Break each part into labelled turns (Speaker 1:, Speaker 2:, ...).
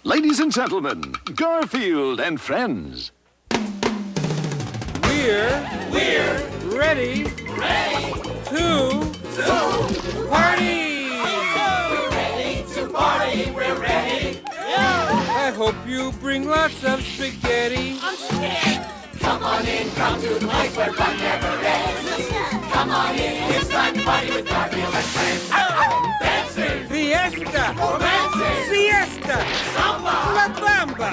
Speaker 1: Ladies and gentlemen, Garfield and friends.
Speaker 2: We're ready to party!
Speaker 3: We're ready to party, we're ready.
Speaker 2: I hope you bring lots of spaghetti.
Speaker 3: I'm scared. Come on in, come to the place where fun never ends. Come on in, it's time to party with Garfield and friends. Dancing,
Speaker 2: Fiesta!
Speaker 3: romancing,
Speaker 2: Siesta!
Speaker 3: samba,
Speaker 2: La Bamba!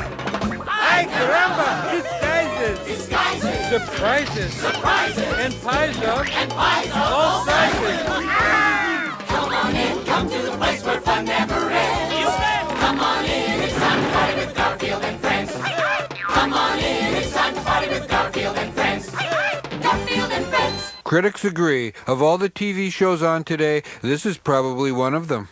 Speaker 2: Ay caramba! Disguises! Surprises! And pies of all sizes!
Speaker 3: Come on in, come to the place where fun never ends. Come on in, it's time to party with Garfield and friends. Come on in, it's time to party with Garfield and friends. Garfield and friends.
Speaker 2: Critics agree. Of all the TV shows on today, this is probably one of them.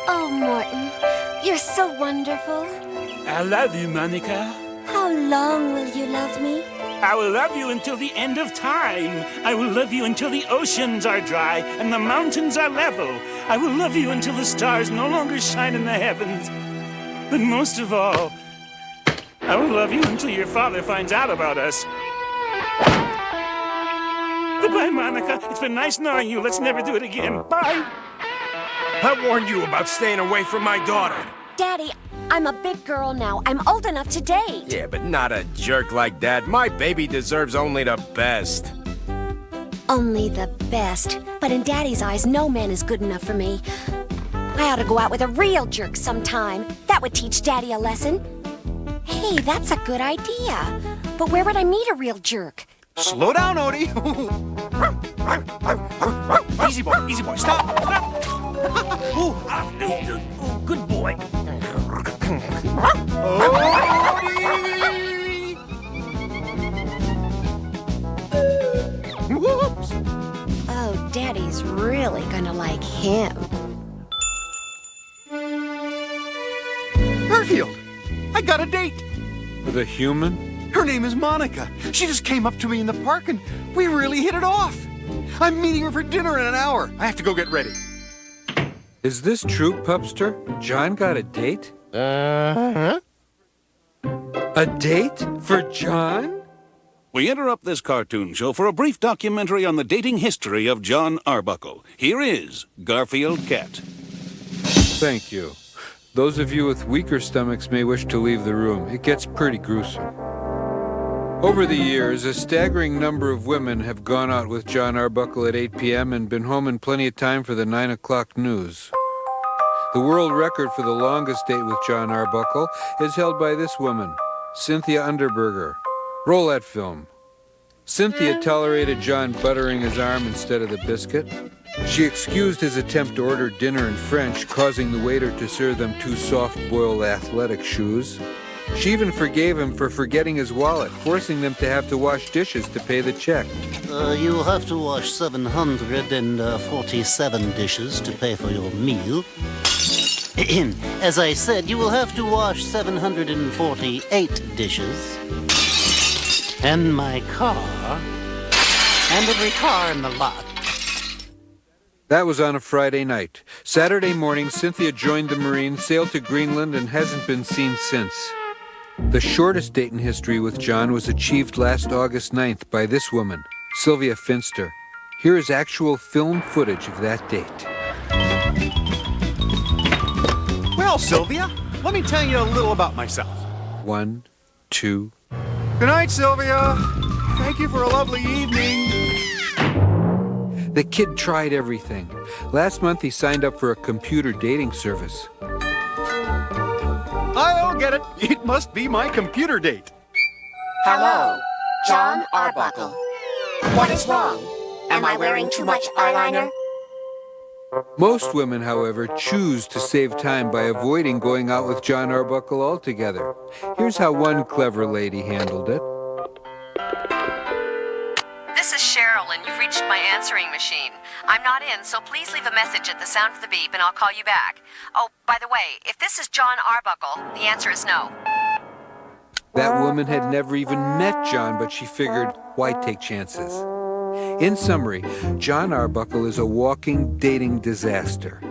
Speaker 4: Oh, Morton, you're so wonderful.
Speaker 5: I love you, Monica.
Speaker 4: How long will you love me?
Speaker 5: I will love you until the end of time. I will love you until the oceans are dry and the mountains are level. I will love you until the stars no longer shine in the heavens. But most of all, I will love you until your father finds out about us. Goodbye, Monica. It's been nice knowing you. Let's never do it again. Bye.
Speaker 6: I warned you about staying away from my daughter.
Speaker 4: Daddy, I'm a big girl now. I'm old enough to date.
Speaker 6: Yeah, but not a jerk like that. My baby deserves only the best.
Speaker 4: Only the best. But in Daddy's eyes, no man is good enough for me. I ought to go out with a real jerk sometime. That would teach Daddy a lesson. Hey, that's a good idea. But where would I meet a real jerk?
Speaker 7: Slow down, Odie. Easy boy, stop.
Speaker 6: Good boy.
Speaker 7: Whoops.
Speaker 4: Oh, Daddy's really gonna like him.
Speaker 7: Garfield, I got a date.
Speaker 2: With a human?
Speaker 7: Her name is Monica. She just came up to me in the park and we really hit it off. I'm meeting her for dinner in an hour. I have to go get ready.
Speaker 2: Is this true, Pupster? John got a date? A date for John?
Speaker 1: We interrupt this cartoon show for a brief documentary on the dating history of John Arbuckle. Here is Garfield Cat.
Speaker 2: Thank you. Those of you with weaker stomachs may wish to leave the room. It gets pretty gruesome. Over the years, a staggering number of women have gone out with John Arbuckle at 8 p.m. and been home in plenty of time for the 9 o'clock news. The world record for the longest date with John Arbuckle is held by this woman, Cynthia Underberger. Roll that film. Cynthia tolerated John buttering his arm instead of the biscuit. She excused his attempt to order dinner in French, causing the waiter to serve them 2 soft-boiled athletic shoes. She even forgave him for forgetting his wallet, forcing them to have to wash dishes to pay the check.
Speaker 8: You'll have to wash 747 dishes to pay for your meal. As I said, you will have to wash 748 dishes. And my car. And every car in the lot.
Speaker 2: That was on a Friday night. Saturday morning, Cynthia joined the Marines, sailed to Greenland, and hasn't been seen since. The shortest date in history with John was achieved last August 9th by this woman, Sylvia Finster. Here is actual film footage of that date.
Speaker 7: Well, Sylvia, let me tell you a little about myself.
Speaker 2: 1, 2.
Speaker 7: Good night, Sylvia. Thank you for a lovely evening.
Speaker 2: The kid tried everything. Last month he signed up for a computer dating service.
Speaker 7: I'll get it. It must be my computer date.
Speaker 9: Hello, John Arbuckle. What is wrong? Am I wearing too much eyeliner?
Speaker 2: Most women, however, choose to save time by avoiding going out with John Arbuckle altogether. Here's how one clever lady handled it.
Speaker 10: This is Cheryl, and you've reached my answering machine. I'm not in, so please leave a message at the sound of the beep, and I'll call you back. Oh, by the way, if this is John Arbuckle, the answer is no.
Speaker 2: That woman had never even met John, but she figured, why take chances? In summary, John Arbuckle is a walking dating disaster.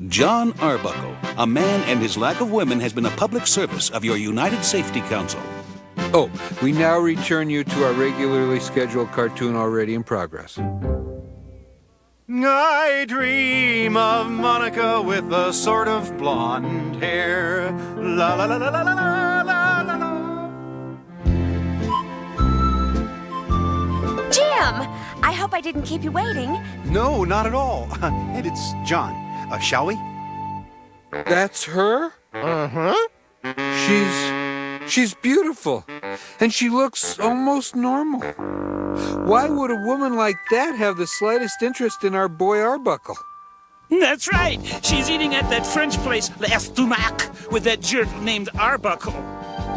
Speaker 1: John Arbuckle, a man and his lack of women has been a public service of your United Safety Council.
Speaker 2: Oh, we now return you to our regularly scheduled cartoon already in progress.
Speaker 7: I dream of Monica with a sort of blonde hair. La la la la la la la la la la.
Speaker 4: Jim, I hope I didn't keep you waiting.
Speaker 7: No, not at all. And it's John. Shall we?
Speaker 2: That's her?
Speaker 6: Uh-huh.
Speaker 2: She's beautiful, and she looks almost normal. Why would a woman like that have the slightest interest in our boy Arbuckle?
Speaker 5: That's right. She's eating at that French place, L'Estomac, with that jerk named Arbuckle.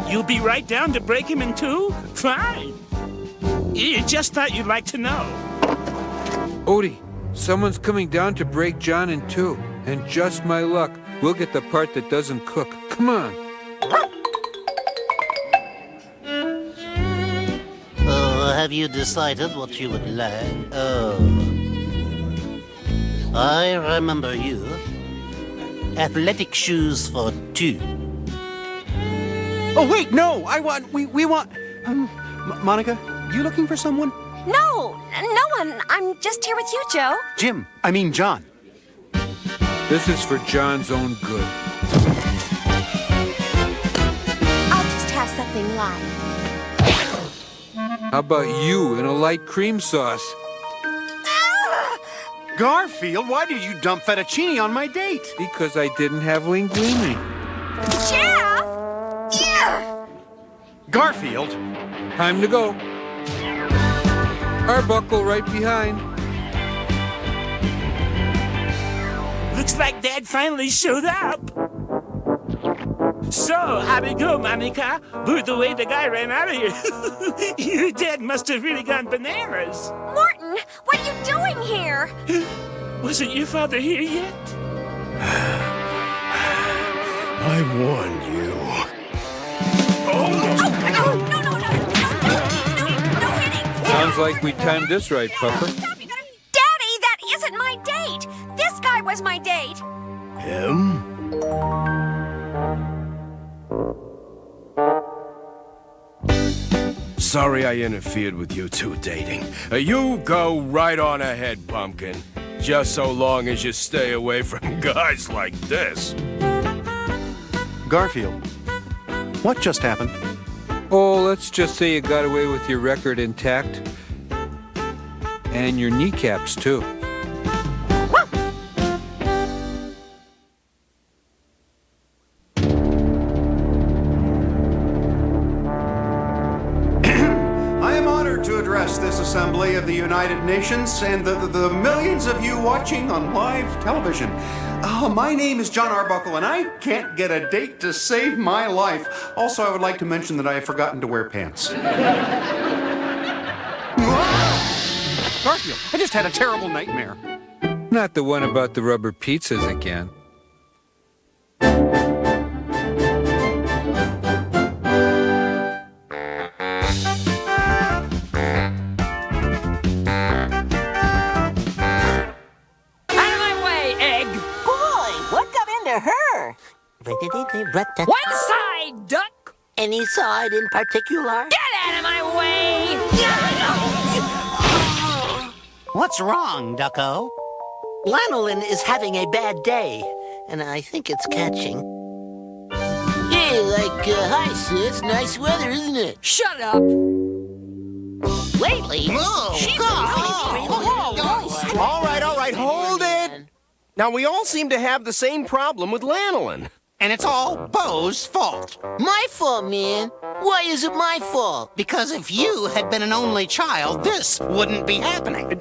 Speaker 5: You'll be right down to break him in two? Fine. You just thought you'd like to know.
Speaker 2: Odie, someone's coming down to break John in two. And just my luck, we'll get the part that doesn't cook. Come on.
Speaker 8: Oh, have you decided what you would like? Oh. I remember you. Athletic shoes for two.
Speaker 7: Oh, wait, no! We want... Monica, you looking for someone?
Speaker 4: No one. I'm just here with you, Joe.
Speaker 7: Jim, I mean John.
Speaker 2: This is for John's own good.
Speaker 4: I'll just have something light.
Speaker 2: How about you in a light cream sauce?
Speaker 7: Garfield, why did you dump fettuccine on my date?
Speaker 2: Because I didn't have linguine.
Speaker 4: Jeff! Yeah!
Speaker 7: Garfield!
Speaker 2: Time to go. Arbuckle right behind.
Speaker 5: Looks like Dad finally showed up. So, how'd it go, Monica? The way the guy ran out of here. Your dad must have really gone bananas.
Speaker 4: Morton, what are you doing here?
Speaker 5: Wasn't your father here yet?
Speaker 6: I warned you.
Speaker 4: No hitting!
Speaker 2: Sounds like we timed this right, Pupper.
Speaker 4: Daddy, that isn't my date. This guy was my date.
Speaker 6: Him? Sorry I interfered with you two dating. You go right on ahead, Pumpkin. Just so long as you stay away from guys like this.
Speaker 7: Garfield, what just happened?
Speaker 2: Oh, let's just say you got away with your record intact. And your kneecaps, too.
Speaker 7: To address this assembly of the United Nations and the millions of you watching on live television. My name is John Arbuckle, and I can't get a date to save my life. Also, I would like to mention that I have forgotten to wear pants. Garfield, I just had a terrible nightmare.
Speaker 2: Not the one about the rubber pizzas again.
Speaker 11: One side, duck!
Speaker 12: Any side in particular?
Speaker 11: Get out of my way!
Speaker 8: What's wrong, Ducko?
Speaker 12: Lanolin is having a bad day, and I think it's catching. Hey, hi, sis. Nice weather, isn't it?
Speaker 11: Shut up!
Speaker 12: Lately, she's
Speaker 6: All right, hold it! Now, we all seem to have the same problem with lanolin.
Speaker 8: And it's all Bo's fault.
Speaker 12: My fault, man. Why is it my fault?
Speaker 8: Because if you had been an only child, this wouldn't be happening.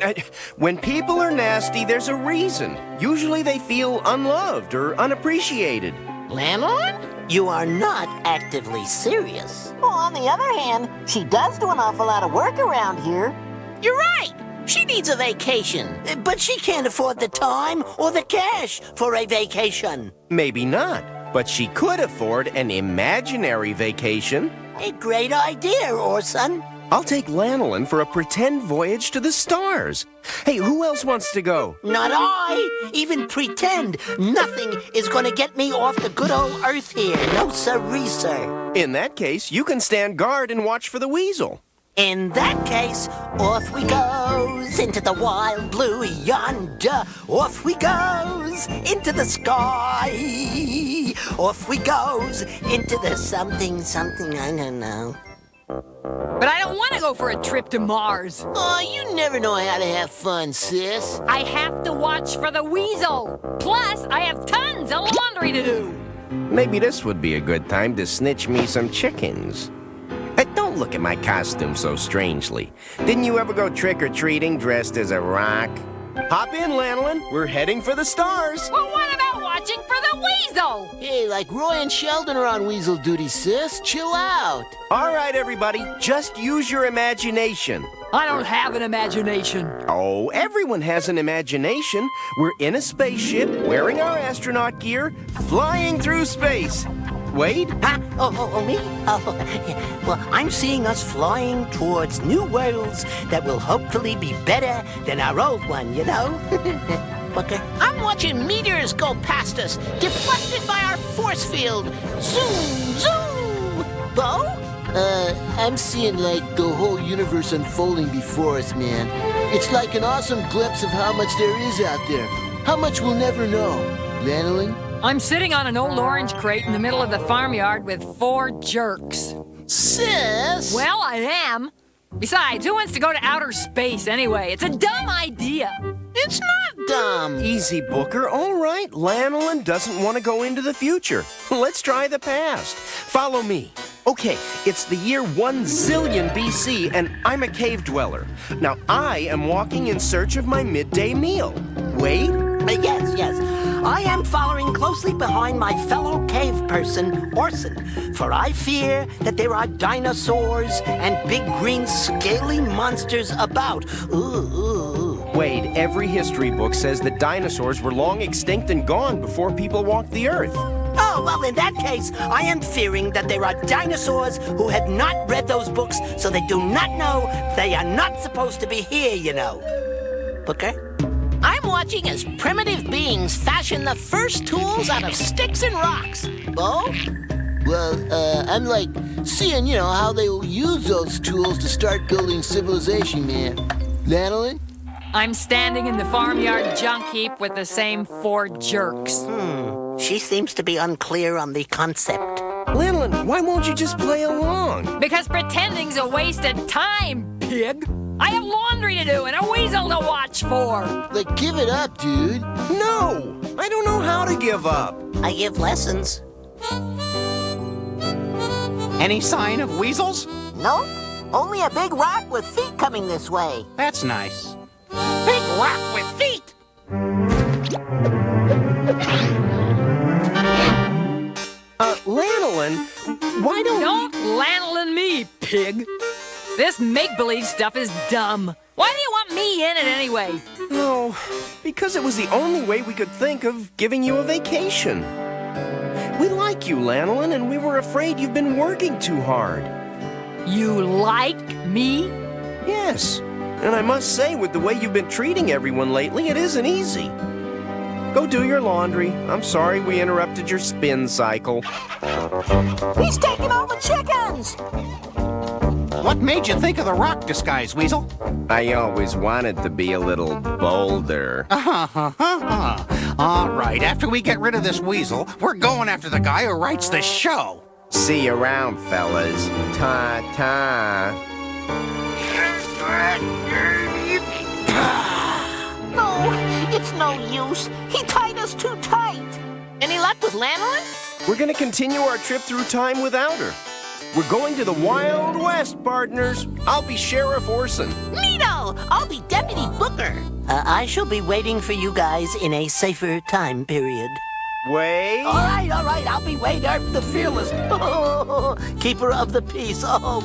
Speaker 6: When people are nasty, there's a reason. Usually they feel unloved or unappreciated.
Speaker 12: Lanolin? You are not actively serious. Well, on the other hand, she does do an awful lot of work around here. You're right. She needs a vacation. But she can't afford the time or the cash for a vacation.
Speaker 6: Maybe not, but she could afford an imaginary vacation.
Speaker 12: A great idea, Orson.
Speaker 6: I'll take Lanolin for a pretend voyage to the stars. Hey, who else wants to go?
Speaker 12: Not I. Even pretend. Nothing is going to get me off the good old Earth here. No sirree, sir.
Speaker 6: In that case, you can stand guard and watch for the weasel.
Speaker 12: In that case, off we goes into the wild blue yonder. Off we goes into the sky. Off we goes into the something, I don't know.
Speaker 11: But I don't want to go for a trip to Mars.
Speaker 12: Oh, you never know how to have fun, sis.
Speaker 11: I have to watch for the weasel. Plus, I have tons of laundry to do.
Speaker 6: Maybe this would be a good time to snitch me some chickens. Don't look at my costume so strangely. Didn't you ever go trick-or-treating dressed as a rock? Hop in, Lanolin. We're heading for the stars.
Speaker 11: Well, what about watching for the weasel?
Speaker 12: Hey, like Roy and Sheldon are on weasel duty, sis. Chill out.
Speaker 6: All right, everybody. Just use your imagination.
Speaker 11: I don't have an imagination.
Speaker 6: Oh, everyone has an imagination. We're in a spaceship, wearing our astronaut gear, flying through space. Wade?
Speaker 12: Huh? Oh, me? Oh, yeah. Well, I'm seeing us flying towards new worlds that will hopefully be better than our old one, you know? Okay. I'm watching meteors go past us, deflected by our force field. Zoom, zoom! Bo? I'm seeing, like, the whole universe unfolding before us, man. It's like an awesome glimpse of how much there is out there. How much we'll never know. Lanolin?
Speaker 11: I'm sitting on an old orange crate in the middle of the farmyard with 4 jerks.
Speaker 12: Sis!
Speaker 11: Well, I am. Besides, who wants to go to outer space anyway? It's a dumb idea.
Speaker 12: It's not dumb.
Speaker 6: Easy, Booker. All right, Lanolin doesn't want to go into the future. Let's try the past. Follow me. Okay, it's the year 1 zillion BC, and I'm a cave dweller. Now, I am walking in search of my midday meal. Wade?
Speaker 12: Yes. I am following closely behind my fellow cave person, Orson, for I fear that there are dinosaurs and big green scaly monsters about. Ooh.
Speaker 6: Wade, every history book says that dinosaurs were long extinct and gone before people walked the earth.
Speaker 12: Oh, well, in that case, I am fearing that there are dinosaurs who have not read those books, so they do not know they are not supposed to be here, you know. Booker? I'm watching as primitive beings fashion the first tools out of sticks and rocks. Bo? Well, I'm like seeing, how they'll use those tools to start building civilization, man. Lanolin?
Speaker 11: I'm standing in the farmyard junk heap with the same 4 jerks.
Speaker 12: She seems to be unclear on the concept.
Speaker 6: Lanolin, why won't you just play along?
Speaker 11: Because pretending's a waste of time, pig. I have laundry to do and a weasel to watch for.
Speaker 12: Like, give it up, dude.
Speaker 6: No, I don't know how to give up.
Speaker 12: I give lessons.
Speaker 7: Any sign of weasels?
Speaker 12: No, only a big rock with feet coming this way.
Speaker 7: That's nice.
Speaker 12: Big rock with feet!
Speaker 6: Lanolin, why don't
Speaker 11: Lanolin me, pig. This make-believe stuff is dumb. Why do you want me in it anyway?
Speaker 6: Oh, because it was the only way we could think of giving you a vacation. We like you, Lanolin, and we were afraid you've been working too hard.
Speaker 11: You like me?
Speaker 6: Yes, and I must say, with the way you've been treating everyone lately, it isn't easy. Go do your laundry. I'm sorry we interrupted your spin cycle.
Speaker 12: He's taking all the chickens!
Speaker 7: What made you think of the rock disguise, Weasel?
Speaker 6: I always wanted to be a little bolder.
Speaker 7: All right, after we get rid of this weasel, we're going after the guy who writes the show.
Speaker 6: See you around, fellas. Ta-ta.
Speaker 12: No, it's no use. He tied us too tight. Any luck with Lanolin?
Speaker 6: We're gonna continue our trip through time without her. We're going to the Wild West, partners. I'll be Sheriff Orson.
Speaker 12: Neato! I'll be Deputy Booker. I shall be waiting for you guys in a safer time period.
Speaker 6: Wade?
Speaker 12: All right. I'll be Wade Earp the Fearless. Keeper of the peace. Oh.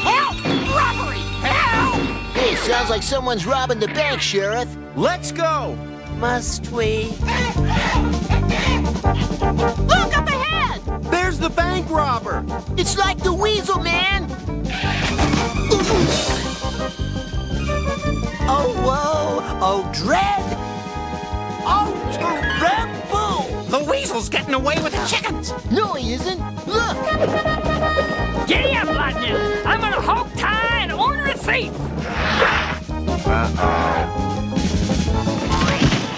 Speaker 12: Help! Robbery! Help! Hey, sounds like someone's robbing the bank, Sheriff.
Speaker 6: Let's go!
Speaker 12: Must we? Look up ahead!
Speaker 6: There's the bank robber!
Speaker 12: It's like the weasel, man! Oh, whoa! Oh, dread! Oh, terrible!
Speaker 6: The weasel's getting away with the chickens!
Speaker 12: No, he isn't. Look!
Speaker 11: Giddy up, Lightning! I'm gonna hog tie and order a thief!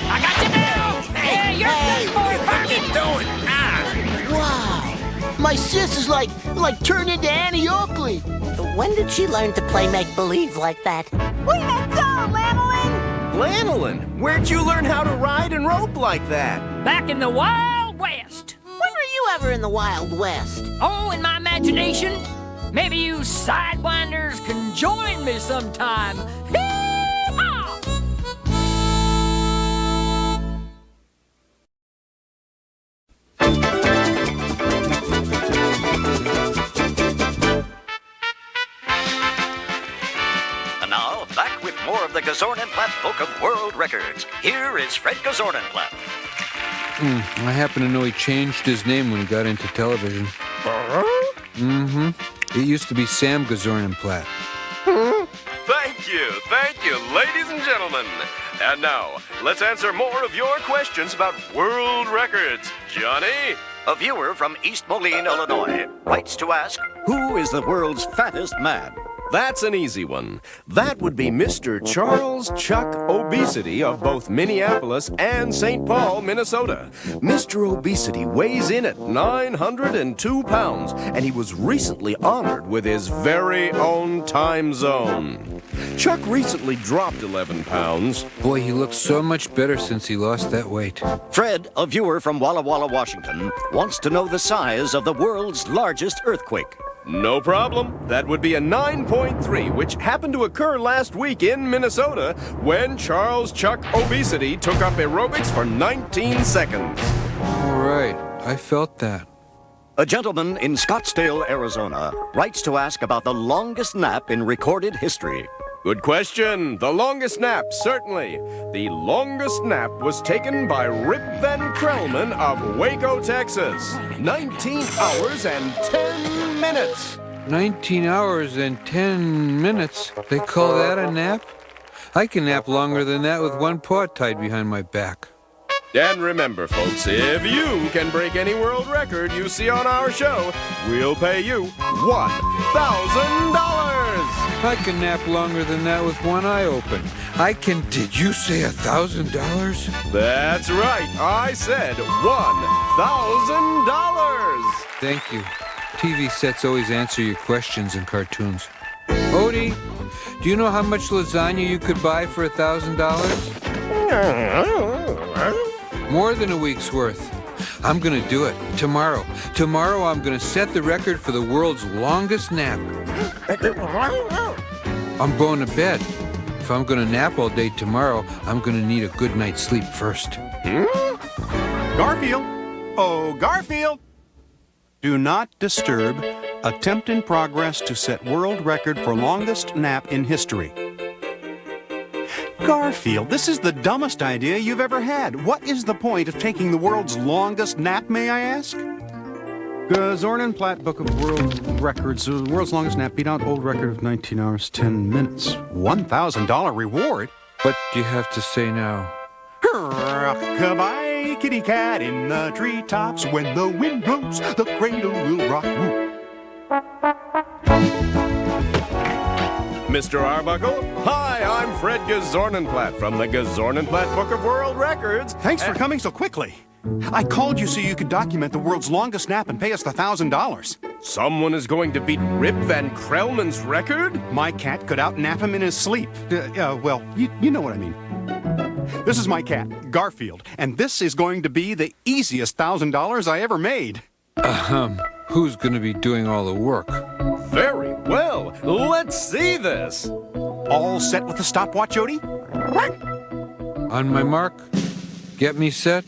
Speaker 11: I got you now! Yeah, you're good for
Speaker 6: What are you doing?
Speaker 12: Wow! My sis is like turned into Annie Oakley. When did she learn to play make-believe like that? Way to go, Lanolin!
Speaker 6: Lanolin, where'd you learn how to ride and rope like that?
Speaker 11: Back in the Wild West!
Speaker 12: When were you ever in the Wild West?
Speaker 11: Oh, in my imagination? Maybe you sidewinders can join me sometime. Hee-haw!
Speaker 13: And now, back with more of the Gazornenplatt Book of World Records. Here is Fred Gazornenplatt.
Speaker 2: I happen to know he changed his name when he got into television. It used to be Sam Gazornenplatt.
Speaker 14: Thank you, ladies and gentlemen. And now, let's answer more of your questions about world records. Johnny?
Speaker 13: A viewer from East Moline, Illinois, writes to ask, who is the world's fattest man?
Speaker 6: That's an easy one. That would be Mr. Charles Chuck Obesity of both Minneapolis and St. Paul, Minnesota. Mr. Obesity weighs in at 902 pounds, and he was recently honored with his very own time zone. Chuck recently dropped 11 pounds.
Speaker 2: Boy, he looks so much better since he lost that weight.
Speaker 13: Fred, a viewer from Walla Walla, Washington, wants to know the size of the world's largest earthquake.
Speaker 6: No problem. That would be a 9.3, which happened to occur last week in Minnesota when Charles Chuck Obesity took up aerobics for 19 seconds.
Speaker 2: All right, I felt that.
Speaker 13: A gentleman in Scottsdale, Arizona, writes to ask about the longest nap in recorded history.
Speaker 6: Good question. The longest nap, certainly. The longest nap was taken by Rip Van Krelman of Waco, Texas. 19 hours and 10 minutes.
Speaker 2: 19 hours and 10 minutes. They call that a nap? I can nap longer than that with one paw tied behind my back.
Speaker 6: And remember, folks, if you can break any world record you see on our show, we'll pay you $1,000.
Speaker 2: I can nap longer than that with one eye open. Did you say $1,000?
Speaker 6: That's right. I said $1,000.
Speaker 2: Thank you. TV sets always answer your questions in cartoons. Odie, do you know how much lasagna you could buy for $1,000? More than a week's worth. I'm gonna do it tomorrow. Tomorrow I'm gonna set the record for the world's longest nap. I'm going to bed. If I'm gonna nap all day tomorrow, I'm gonna need a good night's sleep first.
Speaker 7: Garfield! Oh, Garfield! Do not disturb. Attempt in progress to set world record for longest nap in history. Garfield, this is the dumbest idea you've ever had. What is the point of taking the world's longest nap, may I ask? Gazornenplatt Book of World Records. The world's longest nap beat out old record of 19 hours, 10 minutes. $1,000 reward?
Speaker 2: What do you have to say now?
Speaker 7: Rock-a-bye, kitty cat in the treetops. When the wind blows, the cradle will rock.
Speaker 6: Mr. Arbuckle, hi, I'm Fred Gazornenplatt from the Gazornenplatt Book of World Records.
Speaker 7: Thanks for coming so quickly. I called you so you could document the world's longest nap and pay us the $1,000.
Speaker 6: Someone is going to beat Rip Van Krelman's record?
Speaker 7: My cat could out-nap him in his sleep. Well, you know what I mean. This is my cat, Garfield, and this is going to be the easiest $1,000 I ever made.
Speaker 2: Who's going to be doing all the work?
Speaker 6: Very well. Let's see this.
Speaker 7: All set with the stopwatch, Odie?
Speaker 2: On my mark, get me set,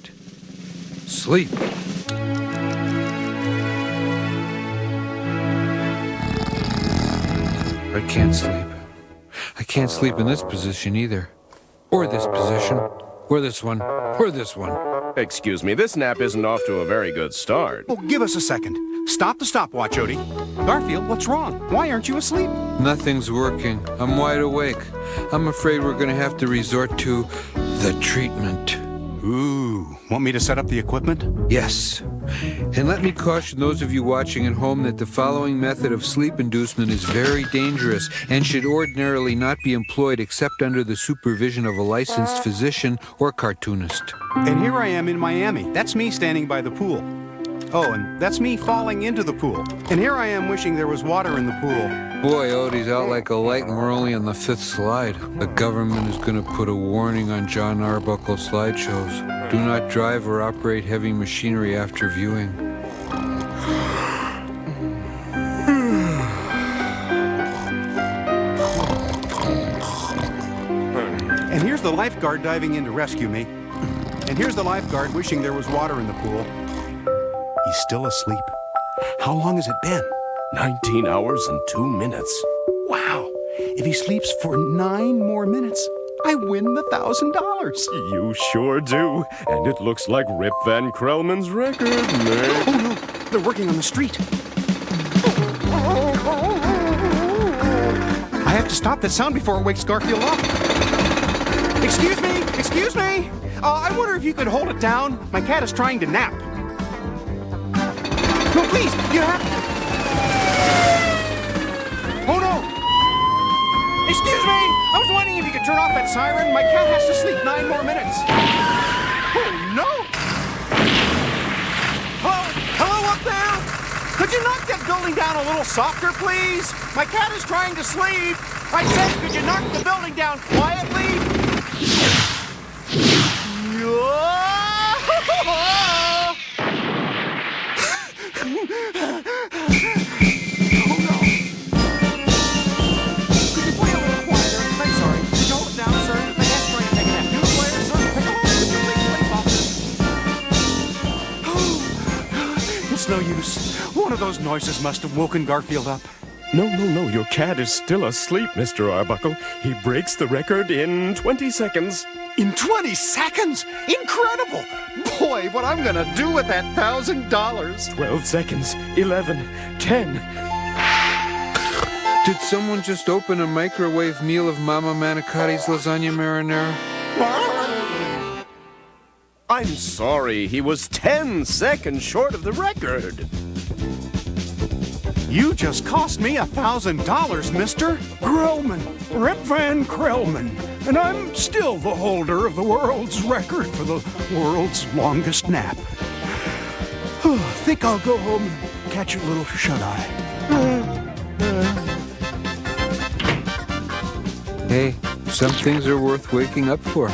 Speaker 2: sleep. I can't sleep. I can't sleep in this position either. Or this position. Or this one. Or this one.
Speaker 14: Excuse me, this nap isn't off to a very good start.
Speaker 7: Oh, give us a second. Stop the stopwatch, Odie. Garfield, what's wrong? Why aren't you asleep?
Speaker 2: Nothing's working. I'm wide awake. I'm afraid we're going to have to resort to the treatment.
Speaker 7: Ooh, want me to set up the equipment?
Speaker 2: Yes. And let me caution those of you watching at home that the following method of sleep inducement is very dangerous and should ordinarily not be employed except under the supervision of a licensed physician or cartoonist.
Speaker 7: And here I am in Miami. That's me standing by the pool. Oh, and that's me falling into the pool. And here I am wishing there was water in the pool.
Speaker 2: Boy, Odie's out like a light and we're only on the 5th slide. The government is going to put a warning on John Arbuckle slideshows. Do not drive or operate heavy machinery after viewing.
Speaker 7: And here's the lifeguard diving in to rescue me. And here's the lifeguard wishing there was water in the pool. He's still asleep. How long has it been?
Speaker 14: 19 hours and 2 minutes.
Speaker 7: Wow. If he sleeps for 9 more minutes, I win the $1,000.
Speaker 14: You sure do. And it looks like Rip Van Krelman's record, man.
Speaker 7: Oh, no. They're working on the street. I have to stop that sound before it wakes Garfield up. Excuse me. Excuse me. I wonder if you could hold it down. My cat is trying to nap. No, please. You have to. Oh, no. Excuse me. I was wondering if you could turn off that siren. My cat has to sleep 9 more minutes. Oh, no. Hello? Hello up there? Could you knock that building down a little softer, please? My cat is trying to sleep. I said, could you knock the building down quietly? No use. One of those noises must have woken Garfield up.
Speaker 14: No. Your cat is still asleep, Mr. Arbuckle. He breaks the record in 20 seconds.
Speaker 7: In 20 seconds? Incredible! Boy, what I'm gonna do with that $1,000.
Speaker 14: 12 seconds. 11. 10.
Speaker 2: Did someone just open a microwave meal of Mama Manicotti's lasagna marinara?
Speaker 14: I'm sorry, he was 10 seconds short of the record.
Speaker 7: You just cost me $1,000, mister.
Speaker 5: Krelman, Rip Van Krelman, and I'm still the holder of the world's record for the world's longest nap. Think I'll go home and catch a little shut-eye.
Speaker 2: Hey, some things are worth waking up for.